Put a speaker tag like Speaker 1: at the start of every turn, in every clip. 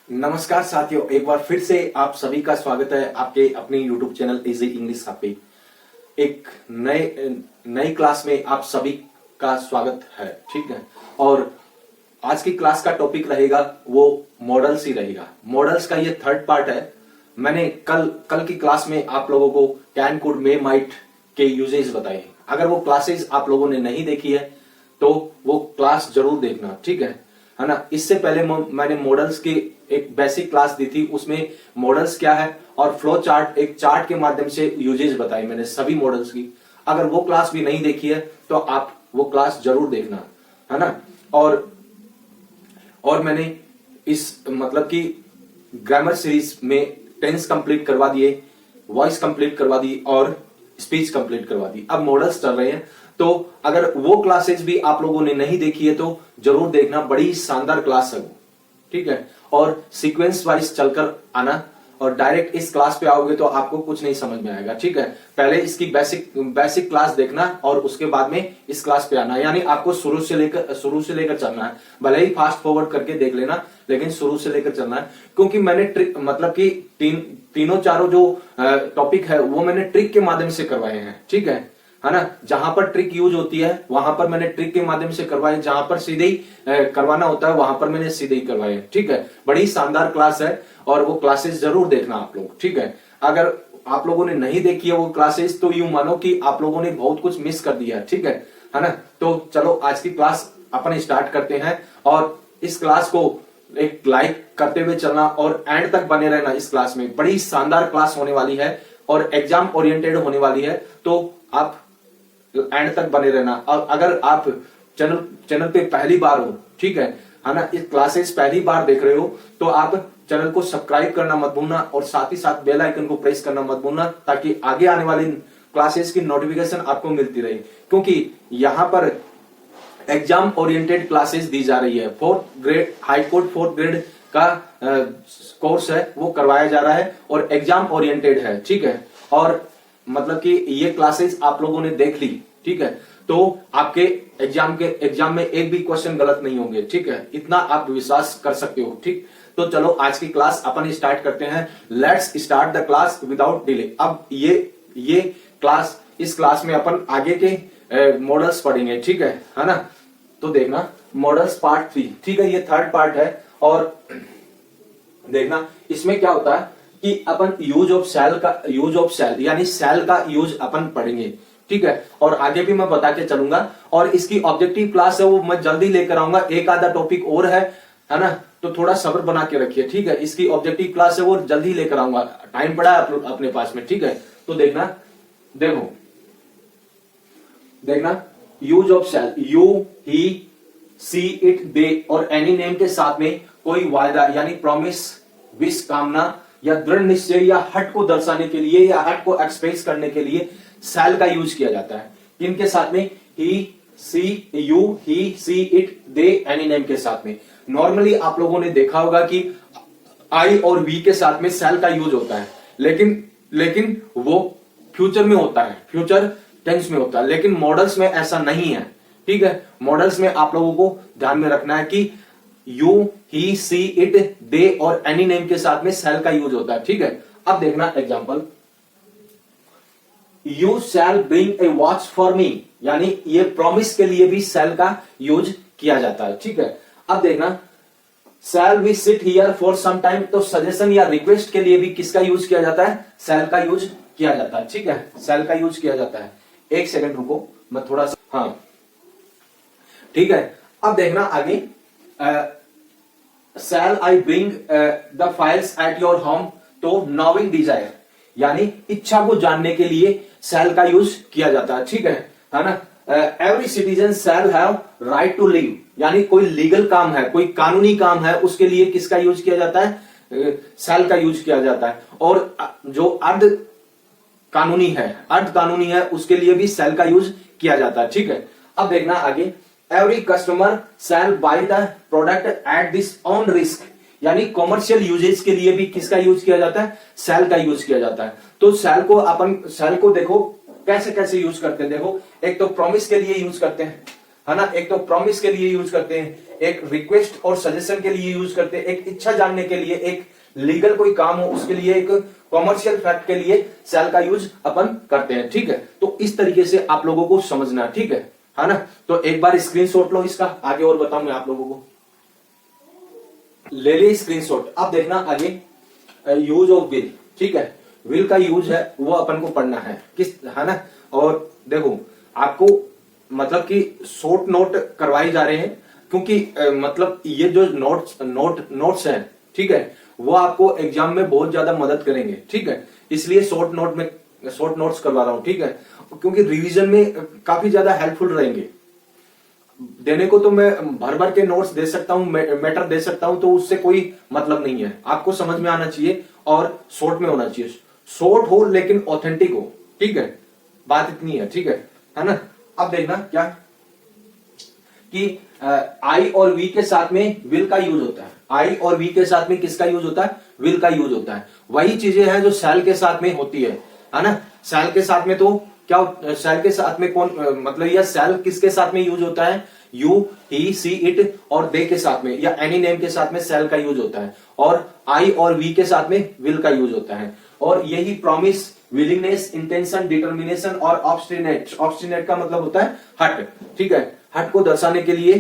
Speaker 1: नमस्कार साथियों, एक बार फिर से आप सभी का स्वागत है आपके अपने YouTube चैनल इजी इंग्लिश पे। एक नई क्लास में आप सभी का स्वागत है, ठीक है। और आज की क्लास का टॉपिक रहेगा वो मॉडल्स ही रहेगा। मॉडल्स का ये थर्ड पार्ट है। मैंने कल की क्लास में आप लोगों को कैन, कुड, मे, माइट के यूजेस बताए। अगर वो क्लासेस आप लोगों ने नहीं देखी है तो वो क्लास जरूर देखना, ठीक है ना। इससे पहले मैंने मॉडल्स की एक बेसिक क्लास दी थी, उसमें मॉडल्स क्या है और फ्लो चार्ट, एक चार्ट के माध्यम से यूजेस बताए मैंने सभी मॉडल्स की। अगर वो क्लास भी नहीं देखी है तो आप वो क्लास जरूर देखना, है ना। और मैंने इस मतलब कि ग्रामर सीरीज में टेंस कंप्लीट करवा दिए, वॉइस कंप्लीट करवा दी और स्पीच कंप्लीट करवा दी। अब मॉडल्स चल रहे हैं, तो अगर वो क्लासेस भी आप लोगों ने नहीं देखी है तो जरूर देखना। बड़ी शानदार क्लास है वो, ठीक है। और सीक्वेंस वाइज चलकर आना, और डायरेक्ट इस क्लास पे आओगे तो आपको कुछ नहीं समझ में आएगा, ठीक है। पहले इसकी बेसिक क्लास देखना और उसके बाद में इस क्लास पे आना। यानी आपको शुरू से लेकर चलना है। भले ही फास्ट फॉरवर्ड करके देख लेना, लेकिन शुरू से लेकर चलना है। क्योंकि मैंने ट्रिक मतलब कि तीनों चारों जो टॉपिक है वो मैंने ट्रिक के माध्यम से करवाए हैं, ठीक है ना। जहां पर ट्रिक यूज होती है वहां पर मैंने ट्रिक के माध्यम से करवाए, जहां पर सीधे ही करवाना होता है वहां पर मैंने सीधे ही करवाए, ठीक है। बड़ी शानदार क्लास है और वो क्लासेस जरूर देखना आप लोग, ठीक है। अगर आप लोगों ने नहीं देखी है वो क्लासेस तो यूं मानो कि आप लोगों ने बहुत कुछ मिस कर दिया, ठीक है ना। तो चलो आज की क्लास अपन स्टार्ट करते हैं, और इस क्लास को एक लाइक करते हुए चलना और एंड तक बने रहना। इस क्लास में बड़ी शानदार क्लास होने वाली है और एग्जाम ओरिएंटेड होने वाली है, तो आप एंड तक बने रहना। और अगर आप चैनल पे पहली बार हो, ठीक है ना, इस क्लासेस पहली बार देख रहे हो तो आप चैनल को सब्सक्राइब करना मत भूलना और साथ ही साथ बेल आइकन को प्रेस करना मत भूलना, ताकि आगे आने वाली क्लासेस की नोटिफिकेशन आपको मिलती रहे। क्योंकि यहाँ पर एग्जाम ओरिएंटेड क्लासेस दी जा रही है। 4th grade high court 4th grade का कोर्स है वो करवाया जा रहा है और एग्जाम ओरिएंटेड है, ठीक है। और मतलब कि ये क्लासेस आप लोगों ने देख ली, ठीक है, तो आपके एग्जाम में एक भी क्वेश्चन गलत नहीं होंगे, ठीक है। इतना आप विश्वास कर सकते हो, ठीक। तो चलो आज की क्लास अपन स्टार्ट करते हैं। Let's start the class without delay. अब ये क्लास, इस क्लास में अपन आगे के मॉडल्स पढ़ेंगे, ठीक है ना। तो देखना मॉडल्स पार्ट 3, ठीक है, ये थर्ड पार्ट है। और देखना इसमें क्या होता है कि अपन यूज ऑफ सेल यानी सेल का यूज अपन पढ़ेंगे, ठीक है। और आगे भी मैं बता के चलूंगा। और इसकी ऑब्जेक्टिव क्लास है वो मैं जल्दी लेकर आऊंगा। एक आधा टॉपिक और है ना, तो थोड़ा सब्र बना के रखिए, ठीक है। इसकी ऑब्जेक्टिव क्लास है वो जल्दी लेकर आऊंगा, टाइम पड़ा है अपने पास में, ठीक है। तो देखना use of shall, you, he, she, it, they और एनी नेम के साथ में कोई वायदा यानी प्रॉमिस, विश, कामना या दृढ़ निश्चय या हट को दर्शाने के लिए या हट को एक्सप्रेस करने के लिए सेल का यूज किया जाता है। इनके साथ में he, she, you, he, she, it, they, any name के साथ में। नॉर्मली आप लोगों ने देखा होगा कि आई और वी के साथ में सेल का यूज होता है, लेकिन वो फ्यूचर में होता है, फ्यूचर टेंस में होता है। लेकिन मॉडल्स में ऐसा नहीं है, ठीक है। मॉडल्स में आप लोगों को ध्यान में रखना है कि you, he, she, it, they और एनी नेम के साथ में सेल का यूज होता है, ठीक है। अब देखना example, you shall bring a watch for me, यानी ये प्रॉमिस के लिए भी सेल का यूज किया जाता है, ठीक है। अब देखना shall we sit here for some time, तो सजेशन या रिक्वेस्ट के लिए भी किसका यूज किया जाता है? सेल का यूज किया जाता है, ठीक है। सेल का यूज किया जाता है। एक सेकंड रुको, मैं थोड़ा सा, हाँ ठीक है। अब देखना आगे, shall I bring the files at your home, तो नोइंग डिजायर यानी इच्छा को जानने के लिए शैल का यूज किया जाता है, ठीक है ना। Every citizen shall have right to live, यानी कोई लीगल काम है, कोई कानूनी काम है, उसके लिए किसका यूज किया जाता है? शैल का यूज किया जाता है। और जो अर्ध कानूनी है उसके लिए भी शैल का यूज किया जाता है, ठीक है। अब देखना आगे, every customer shall buy the product at this own risk, यानी कॉमर्शियल यूजेज के लिए भी किसका यूज किया जाता है? शैल का यूज किया जाता है। तो शैल को देखो कैसे कैसे यूज करते हैं। देखो, एक तो प्रॉमिस के लिए यूज करते हैं, है ना। एक तो प्रॉमिस के लिए यूज करते हैं, एक रिक्वेस्ट और सजेशन के लिए यूज करते हैं, एक इच्छा जानने के लिए, एक लीगल कोई काम हो उसके लिए, एक कॉमर्शियल फैक्ट के लिए शैल का यूज अपन करते हैं, ठीक है। तो इस तरीके से आप लोगों को समझना, ठीक है ना। तो एक बार स्क्रीनशॉट लो इसका, आगे और बताऊं मैं आप लोगों को। ले ली स्क्रीनशॉट। अब देखना आगे यूज ऑफ विल, ठीक है। विल का यूज है वो अपन को पढ़ना है किस, है ना। और देखो आपको मतलब कि शॉर्ट नोट करवाए जा रहे हैं, क्योंकि मतलब ये जो नोट्स हैं, ठीक है, वो आपको एग्जाम में बहुत ज्यादा मदद करेंगे, ठीक है। इसलिए शॉर्ट नोट्स करवा रहा हूं, ठीक है, क्योंकि रिवीजन में काफी ज्यादा हेल्पफुल रहेंगे। देने को तो मैं भर भर के नोट्स दे सकता हूं, मैटर दे सकता हूं, तो उससे कोई मतलब नहीं है। आपको समझ में आना चाहिए और शॉर्ट में होना चाहिए। शॉर्ट हो लेकिन ऑथेंटिक हो, ठीक है, बात इतनी है, ठीक है ना। अब देखना क्या कि आई और वी के साथ में विल का यूज होता है। आई और वी के साथ में किसका यूज होता है? विल का यूज होता है। वही चीजें हैं जो शैल के साथ में होती है ना। शैल के साथ में तो क्या, शैल के साथ में कौन मतलब यह शैल किसके साथ में यूज होता है? यू, ही, सी, इट और दे के साथ में या एनी नेम के साथ में शैल का यूज होता है, और आई और वी के साथ में विल का यूज होता है। और यही प्रॉमिस, विलिंगनेस, इंटेंशन, डिटर्मिनेशन और ऑब्स्टिनेट का मतलब होता है हट, ठीक है। हट को दर्शाने के लिए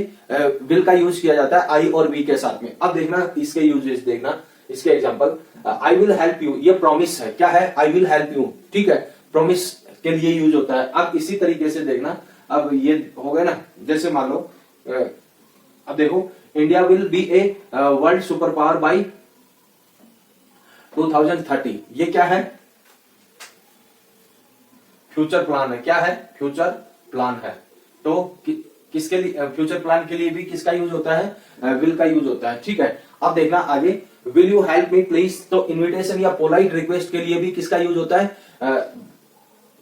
Speaker 1: विल का यूज किया जाता है आई और वी के साथ में। अब देखना इसके यूजेस, देखना इसके example. I will help you, ये प्रॉमिस है, क्या है? आई विल हेल्प यू, ठीक है, प्रॉमिस के लिए यूज होता है। अब इसी तरीके से देखना, अब ये हो गया ना, जैसे मान लो अब देखो, India will be a world super power by 2030, ये क्या है? फ्यूचर प्लान है। क्या है? फ्यूचर प्लान है। तो किसके लिए? फ्यूचर प्लान के लिए भी किसका यूज होता है? विल का यूज होता है, ठीक है। अब देखना आगे, will you help me please, तो इनविटेशन या पोलाइट रिक्वेस्ट के लिए भी किसका यूज होता है?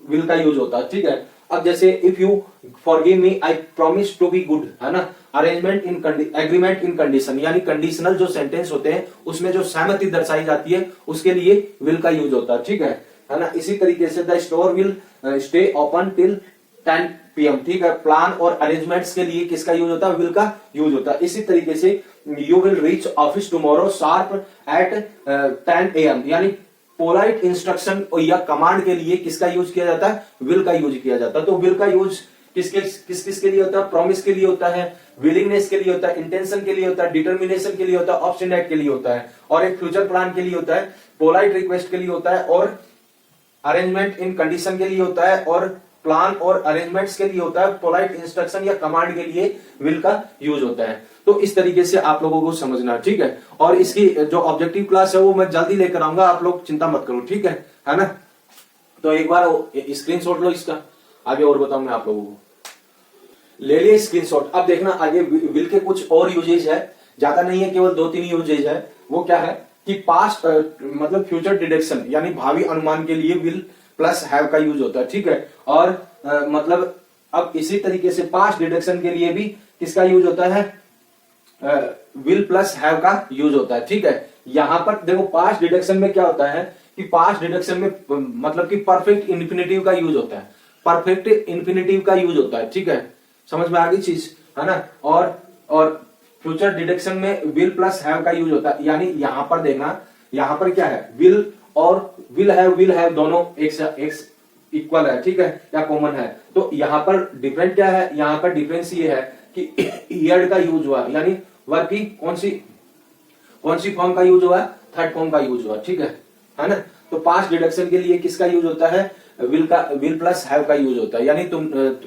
Speaker 1: विल का यूज होता है, ठीक है। अब जैसे if you forgive me I promise to be good, है ना। Arrangement in agreement in condition, यानी कंडीशनल जो सेंटेंस होते हैं उसमें जो सहमति दर्शाई जाती है उसके लिए विल का यूज होता है, ठीक है ना। इसी तरीके से the store will stay open till 10 PM, ठीक है। प्लान और अरेंजमेंट्स के लिए किसका यूज होता है? विल का यूज होता है। इसी तरीके से you will reach office tomorrow sharp eight 10 AM, यानी पोलाइट इंस्ट्रक्शन या कमांड के लिए किसका यूज किया जाता है? विल का यूज किया जाता है। तो विल का यूज किसके लिए होता है? प्रॉमिस के लिए होता है, विलिंगनेस के लिए होता है, इंटेंशन के लिए होता है, डिटर्मिनेशन के लिए होता है, ऑब्स्टिनेट के लिए होता है, और एक फ्यूचर प्लान के लिए होता है, पोलाइट रिक्वेस्ट के लिए होता है, और अरेंजमेंट इन कंडीशन के लिए होता है, और प्लान और अरेंजमेंट्स के लिए होता है, पोलाइट इंस्ट्रक्शन या कमांड के लिए विल का यूज होता है। तो इस तरीके से आप लोगों को समझना, ठीक है। और इसकी जो ऑब्जेक्टिव क्लास है वो मैं जल्दी लेकर आऊंगा, आप लोग चिंता मत करो, ठीक है ना। तो एक बार स्क्रीनशॉट लो इसका, आगे और बताऊं मैं आप लोगों को। ले लिए स्क्रीनशॉट। अब देखना आगे विल के कुछ और यूजेज है, ज्यादा नहीं है, केवल 2-3 यूजेज है। वो क्या है कि पास्ट मतलब फ्यूचर डिडक्शन, यानी भावी अनुमान के लिए विल प्लस हैव का यूज होता है, ठीक है। और मतलब अब इसी तरीके से पास्ट डिडक्शन के लिए भी किसका यूज होता है? विल प्लस हैव का यूज होता है, ठीक है। यहां पर देखो पास्ट डिडक्शन में क्या होता है कि पास्ट डिडक्शन में मतलब कि परफेक्ट इन्फिनेटिव का यूज होता है, परफेक्ट इन्फिनेटिव का यूज होता है, ठीक है। समझ में आ गई चीज, है ना। और फ्यूचर डिडक्शन में विल प्लस हैव का यूज होता है, यानी यहां पर देखना, यहां पर क्या है? विल और विल हैव दोनों एक इक्वल है, ठीक है, या कॉमन है। तो यहां पर डिफरेंट क्या है? यहां पर डिफरेंस ये है कि ईयर्ड का यूज हुआ, यानी वर्ब की कौन सी फॉर्म का यूज हुआ? थर्ड फॉर्म का यूज हुआ, ठीक है ना। तो पास्ट डिडक्शन के लिए किसका यूज होता है? विल प्लस हैव का यूज होता है, यानी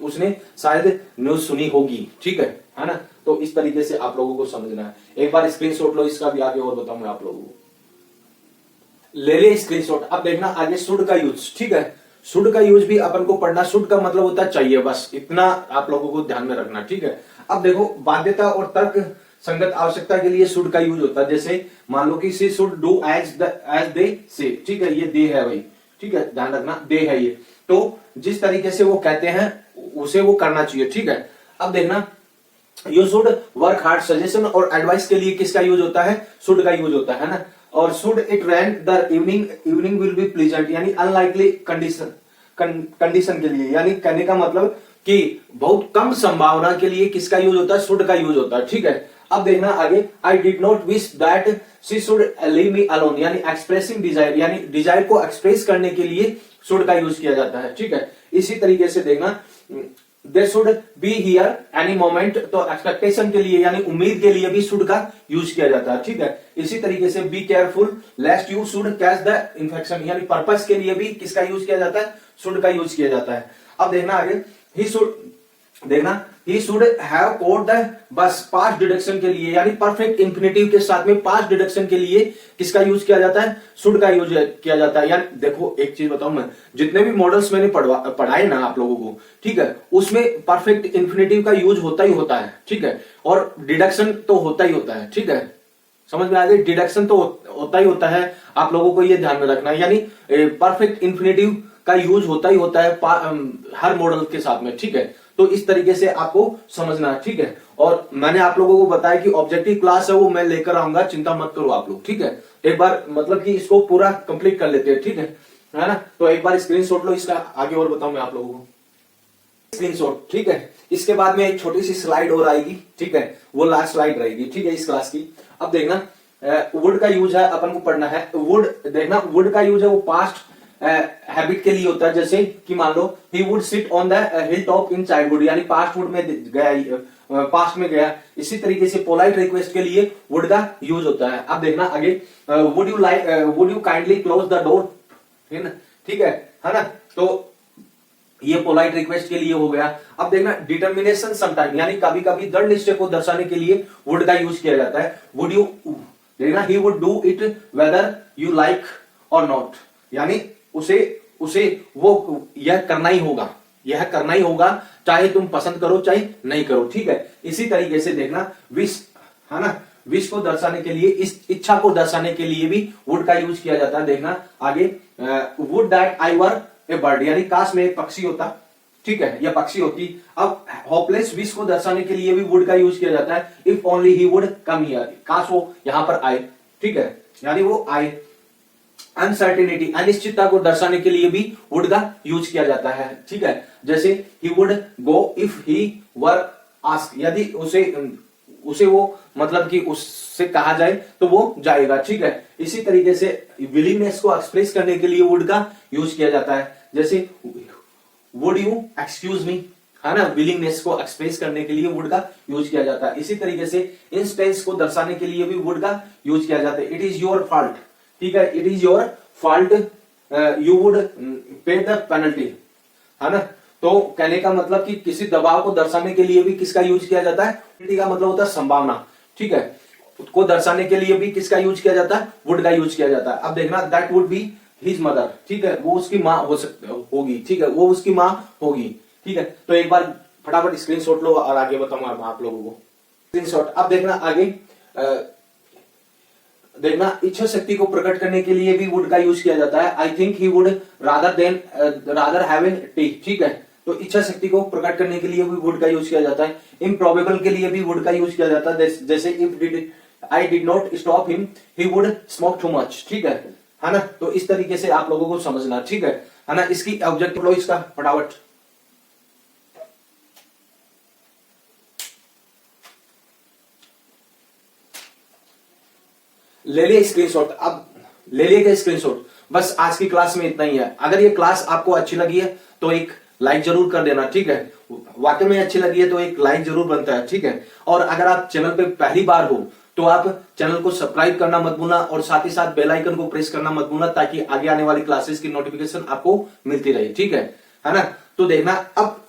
Speaker 1: उसने शायद न्यूज सुनी होगी, ठीक है ना। तो इस तरीके से आप लोगों को समझना है। एक बार स्क्रीनशॉट लो इसका भी, आगे और बताऊं मैं आप लोगों को। ले ले स्क्रीनशॉट। अब देखना आगे शुड का यूज, ठीक है। शुड का यूज भी अपन को पढ़ना। शुड का मतलब होता है चाहिए, बस इतना आप लोगों को ध्यान में रखना, ठीक है। अब देखो बाध्यता और तर्क संगत आवश्यकता के लिए शुड का यूज होता है। जैसे मान लो कि she should do as they say, ठीक है, ये दे है भाई, ठीक है, ध्यान रखना, दे है ये। तो जिस तरीके से वो कहते हैं उसे वो करना चाहिए, ठीक है। अब देखना you should work hard, suggestion और एडवाइस के लिए किसका यूज होता है? शुड का यूज होता है ना। और should it rain the evening will be pleasant, यानी अनलाइकली कंडीशन के लिए, यानी कहने का मतलब कि बहुत कम संभावना के लिए किसका यूज होता है, शुड का यूज होता है। ठीक है, अब देखना आगे, I did not wish that she should leave me alone, यानी एक्सप्रेसिंग डिजायर, यानी डिजायर को एक्सप्रेस करने के लिए शुड का यूज किया जाता है। ठीक है, इसी तरीके से देखना, they should be here any moment, तो एक्सपेक्टेशन के लिए यानी उम्मीद के लिए भी शुड का यूज किया जाता है। ठीक है, इसी तरीके से be careful लेस्ट you should catch the infection, यानी पर्पस के लिए भी किसका यूज किया जाता है, शुड का यूज किया जाता है। अब देखना आगे, ही शुड, देखना he should have code the bus past deduction के लिए, यानी परफेक्ट इंफिनिटिव के साथ में पास्ट डिडक्शन के लिए किसका यूज किया जाता है, शुड का यूज किया जाता है। यानी देखो एक चीज बताऊं मैं, जितने भी मॉडल्स मैंने पढ़ाए ना आप लोगों को, ठीक है, उसमें परफेक्ट इंफिनिटिव का यूज होता ही होता है। ठीक है, और डिडक्शन तो होता ही होता है। ठीक है, समझ में आ गई, डिडक्शन तो होता ही होता है, आप लोगों को ये ध्यान में रखना है, यानी परफेक्ट इंफिनिटिव का यूज होता ही होता है हर मॉडल के साथ में। ठीक है, तो इस तरीके से आपको समझना है। ठीक है, और मैंने आप लोगों को बताया कि ऑब्जेक्टिव क्लास है वो मैं लेकर आऊंगा, चिंता मत करो आप लोग। ठीक है, एक बार मतलब कि इसको पूरा कंप्लीट कर लेते हैं। ठीक है ना, तो एक बार स्क्रीनशॉट लो इसका, आगे और बताऊं मैं आप लोगों को स्क्रीनशॉट। ठीक है, इसके बाद में एक छोटी सी स्लाइड और आएगी। ठीक है, वो लास्ट स्लाइड रहेगी। ठीक है, इस क्लास की। अब देखना, वुड का यूज है, अपन को पढ़ना है वुड। देखना, वुड का यूज है वो पास्ट हैबिट के लिए होता है, जैसे कि मान लो he would sit on the hill top in childhood, यानी पास्ट वुड में गया, पास्ट में गया। इसी तरीके से पोलाइट रिक्वेस्ट के लिए वुड का यूज होता है। अब देखना आगे, would you kindly close the door, ठीक है ना, तो ये पोलाइट रिक्वेस्ट के लिए हो गया। अब देखना, डिटर्मिनेशन समटाइम, यानी कभी कभी दृढ़ निश्चय को दर्शाने के लिए वुड का यूज किया जाता है। वुड यू, देखना, he would do it whether you like और नॉट, यानी उसे वो यह करना ही होगा, यह करना ही होगा, चाहे तुम पसंद करो चाहे नहीं करो। ठीक है, इसी तरीके से देखना, विश है ना, विश को दर्शाने के लिए, इस इच्छा को दर्शाने के लिए भी वुड का यूज किया जाता है। देखना आगे, would that I were A bird, यानी काश में एक पक्षी होता। ठीक है, यह पक्षी होती। अब होपलेस विश को दर्शाने के लिए भी वुड का यूज किया जाता है, if only he would come here, काश वो यहां पर आए। ठीक है, यानी वो आए। अनसर्टेनिटी, अनिश्चितता को दर्शाने के लिए भी वुड का यूज किया जाता है। ठीक है, जैसे he would go if he were ask, यदि उसे वो मतलब कि उससे कहा जाए तो वो जाएगा। ठीक है, इसी तरीके से विलिंगनेस को एक्सप्रेस करने के लिए वुड का यूज किया जाता है, जैसे वुड यू एक्सक्यूज मी, है ना, विलिंगनेस को एक्सप्रेस करने के लिए वुड का यूज किया जाता है। इसी तरीके से इंस्टेंस को दर्शाने के लिए भी वुड का यूज किया जाता है। इट इज योर फॉल्ट, ठीक है, it is your fault, you would पे द पेनल्टी, है ना, तो कहने का मतलब कि किसी दबाव को दर्शाने के लिए भी किसका यूज किया जाता है, पेनल्टी का मतलब होता है संभावना। ठीक है, को दर्शाने के लिए भी किसका यूज किया जाता है, वुड का यूज किया जाता है। अब देखना, that would be his mother, ठीक है, वो उसकी माँ होगी। ठीक है, वो उसकी माँ होगी। ठीक है, तो एक बार फटाफट स्क्रीनशॉट लो और आगे बताऊंगा आप लोगों को स्क्रीनशॉट। अब देखना आगे, देखना, इच्छा शक्ति को प्रकट करने के लिए भी वुड का यूज किया जाता है। I think he would rather have A T, ठीक है, तो इच्छा शक्ति को प्रकट करने के लिए भी वुड का यूज किया जाता है। इम्प्रोबेबल के लिए भी वुड का यूज किया जाता है, जैसे if I did not stop him he would smoke too much. ठीक है ना, तो इस तरीके से आप लोगों को समझना। ठीक है ना, इसकी ऑब्जेक्टिव लो इसका फटाफट। ले लिए स्क्रीनशॉट, अब ले लिए स्क्रीनशॉट। बस आज की क्लास में इतना ही है। अगर ये क्लास आपको अच्छी लगी है तो एक लाइक जरूर कर देना। ठीक है, वाकई में अच्छी लगी है तो एक लाइक जरूर बनता है। ठीक है, और अगर आप चैनल पे पहली बार हो तो आप चैनल को सब्सक्राइब करना मत भूलना और साथ ही साथ बेल आइकन को प्रेस करना मत भूलना, ताकि आगे आने वाली क्लासेस की नोटिफिकेशन आपको मिलती रहे। ठीक है ना, तो देखना, अब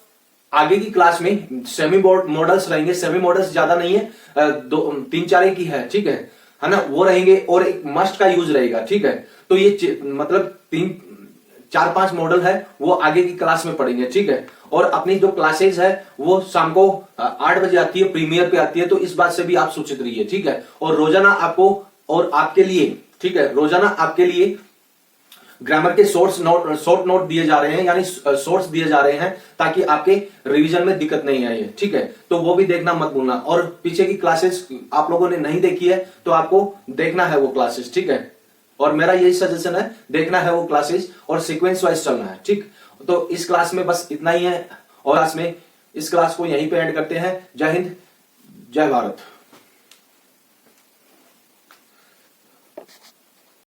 Speaker 1: आगे की क्लास में सेमी मॉडल्स रहेंगे। सेमी मॉडल्स ज्यादा नहीं है, 3-4 एक ही है। ठीक है ना, वो रहेंगे और एक मस्ट का यूज रहेगा। ठीक है, तो ये मतलब 3-4-5 मॉडल है, वो आगे की क्लास में पढ़ेंगे। ठीक है, और अपनी जो क्लासेज है वो शाम को 8 बजे आती है, प्रीमियर पे आती है, तो इस बात से भी आप सूचित रहिए। ठीक है, और रोजाना आपको और आपके लिए, ठीक है, रोजाना आपके लिए ग्रामर के शॉर्ट नोट दिए जा रहे हैं, यानी सोर्स दिए जा रहे हैं, ताकि आपके रिवीजन में दिक्कत नहीं आए। ठीक है, तो वो भी देखना मत भूलना। और पीछे की क्लासेस आप लोगों ने नहीं देखी है तो आपको देखना है वो क्लासेस। ठीक है, और मेरा यही सजेशन है, देखना है वो क्लासेस और सीक्वेंस वाइज चलना है। ठीक, तो इस क्लास में बस इतना ही है, और क्लास में इस क्लास को यहीं पे एंड करते हैं। जय हिंद, जय भारत।